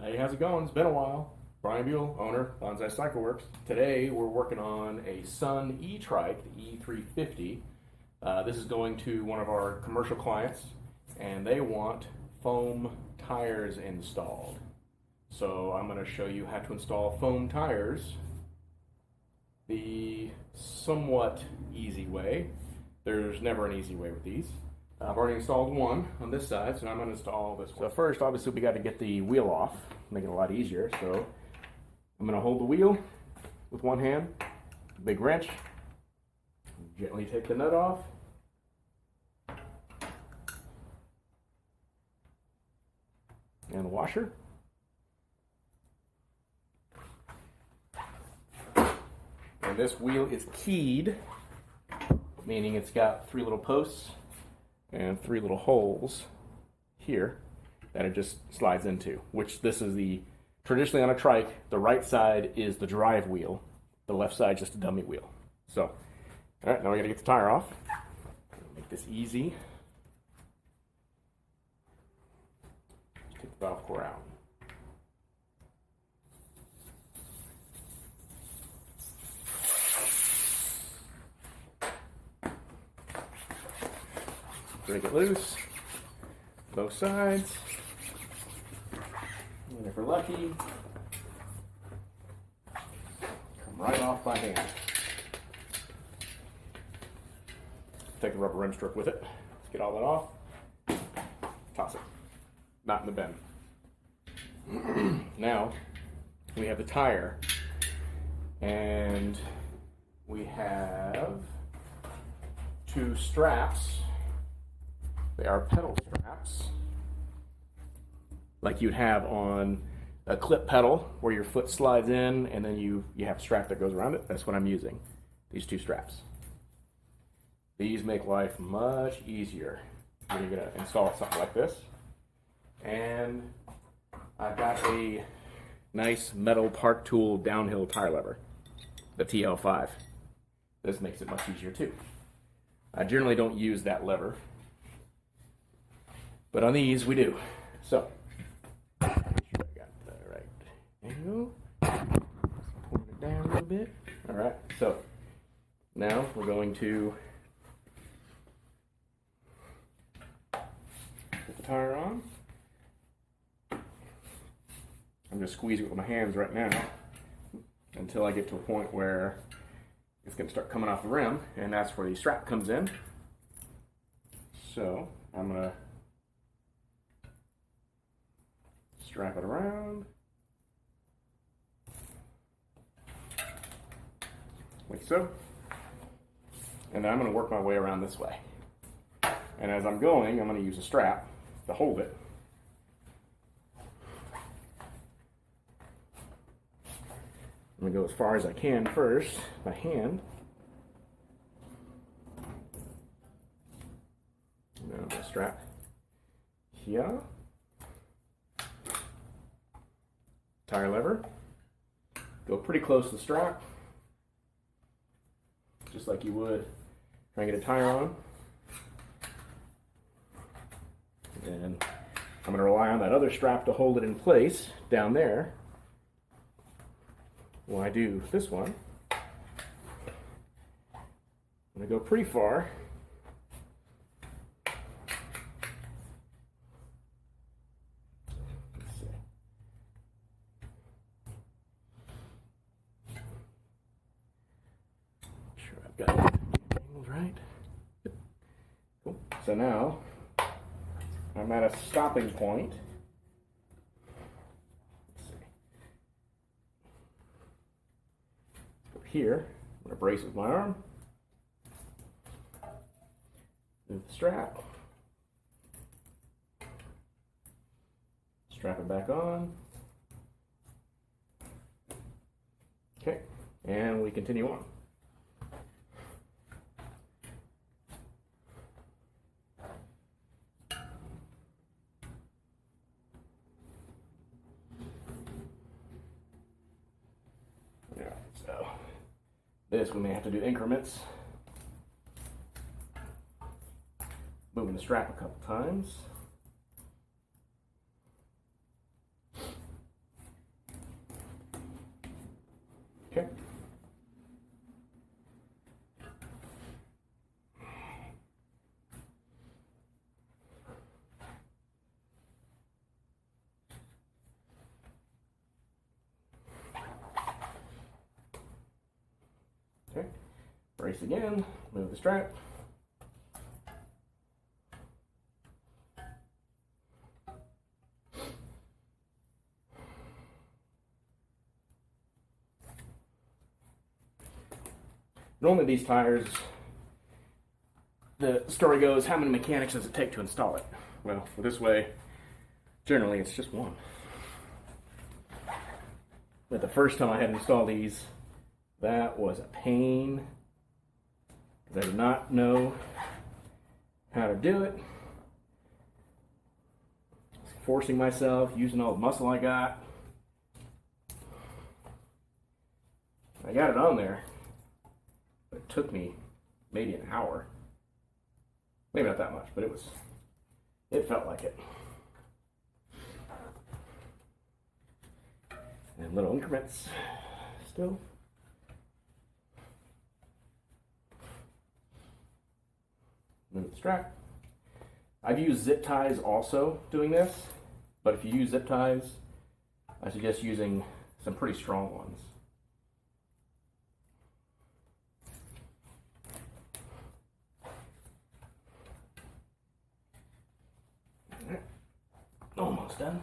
Hey, how's it going? It's been a while. Brian Buell, owner, Bonsai Cycle Works. Today we're working on a Sun E-Trike, the E350. This is going to one of our commercial clients, and they want foam tires installed. So I'm going to show you how to install foam tires the somewhat easy way. There's never an easy way with these. I've already installed one on this side, so I'm going to install this one. So first, obviously, we got to get the wheel off, make it a lot easier. So I'm going to hold the wheel with one hand, big wrench, gently take the nut off. And the washer. And this wheel is keyed, meaning it's got 3 little posts and 3 little holes here that it just slides into, which this is traditionally on a trike, the right side is the drive wheel, the left side just a dummy wheel. So, all right, now we gotta get the tire off. Make this easy. Take the valve core out. Break it loose, both sides, and if we're lucky, come right off by hand. Take the rubber rim strip with it. Let's get all that off. Toss it. Not in the bin. Now, we have the tire, and we have 2 straps. They are pedal straps, like you'd have on a clip pedal where your foot slides in and then you have a strap that goes around it. That's what I'm using, these 2 straps. These make life much easier when you're gonna install something like this. And I've got a nice metal Park Tool downhill tire lever, the TL5. This makes it much easier too. I generally don't use that lever, but on these, we do. So, make sure I got the right angle. Point it down a little bit. All right, so now we're going to put the tire on. I'm just squeezing it with my hands right now until I get to a point where it's going to start coming off the rim, and that's where the strap comes in. So, I'm going to strap it around, like so, and then I'm going to work my way around this way. And as I'm going, I'm going to use a strap to hold it. I'm going to go as far as I can first by hand. Now I'm going to strap here. Tire lever, go pretty close to the strap, just like you would try and get a tire on. And I'm going to rely on that other strap to hold it in place down there while I do this one. I'm going to go pretty far. Got it angled right. Cool. So now I'm at a stopping point. Let's see. Over here, I'm going to brace with my arm. Move the strap. Strap it back on. Okay, and we continue on. So this we may have to do increments. Moving the strap a couple times. Okay. Okay. Brace again, move the strap. Normally these tires, the story goes, how many mechanics does it take to install it? Well, this way, generally it's just one. But the first time I had to install these, that was a pain, because I did not know how to do it. Forcing myself, using all the muscle I got. I got it on there. It took me maybe an hour. Maybe not that much, but it felt like it. And little increments still. Move the strap. I've used zip ties also doing this, but if you use zip ties, I suggest using some pretty strong ones. Almost done.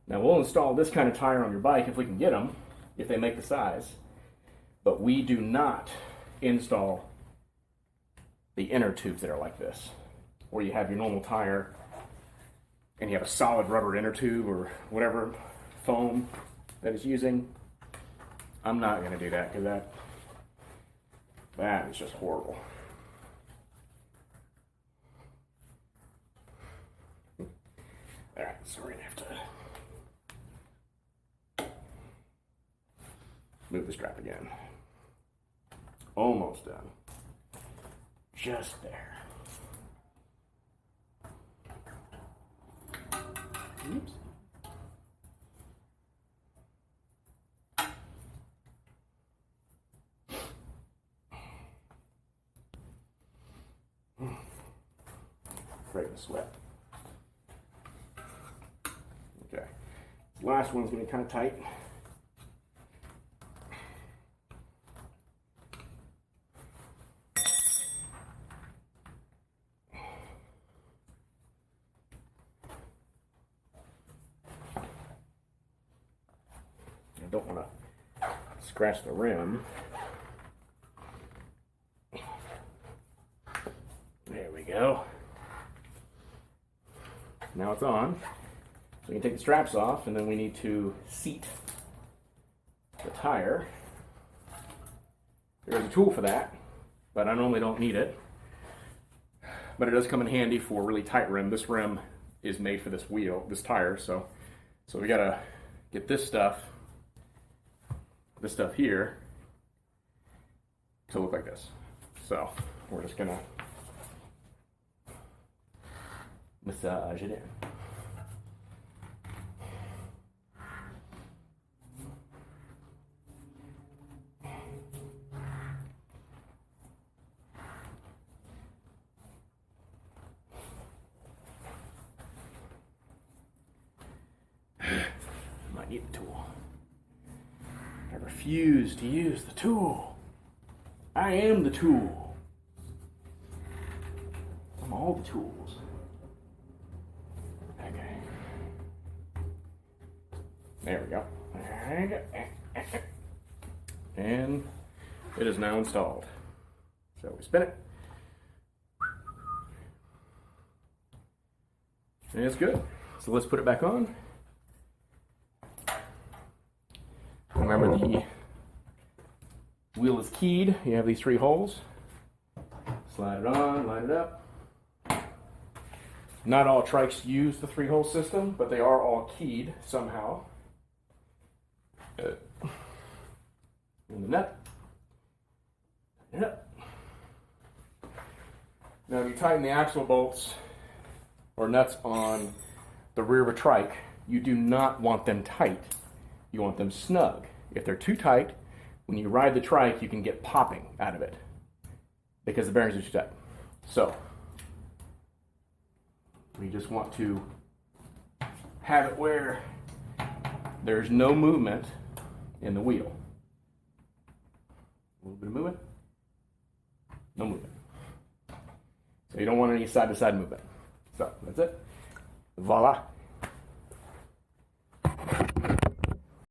Now we'll install this kind of tire on your bike if we can get them, if they make the size. But we do not install the inner tubes that are like this, where you have your normal tire and you have a solid rubber inner tube or whatever foam that it's using. I'm not going to do that because that is just horrible. All right, so we're going to have to move the strap again. Almost done. Just there. Oops. Afraid to sweat. Okay. This last one's going to be kind of tight. I don't want to scratch the rim. There we go. Now it's on. So we can take the straps off, and then we need to seat the tire. There's a tool for that, but I normally don't need it. But it does come in handy for really tight rim. This rim is made for this wheel, this tire, so we gotta get this stuff here to look like this. So we're just gonna massage it in. Might need the tool. I refuse to use the tool. I am the tool. I'm all the tools. Okay. There we go. And it is now installed. So we spin it. And it's good. So let's put it back on. Remember, the wheel is keyed. You have these 3 holes. Slide it on, line it up. Not all trikes use the 3-hole system, but they are all keyed somehow. In the nut. Yep. Now, if you tighten the axle bolts or nuts on the rear of a trike, you do not want them tight. You want them snug. If they're too tight, when you ride the trike, you can get popping out of it because the bearings are too tight. So, we just want to have it where there's no movement in the wheel. A little bit of movement, no movement. So you don't want any side-to-side movement. So that's it. Voila.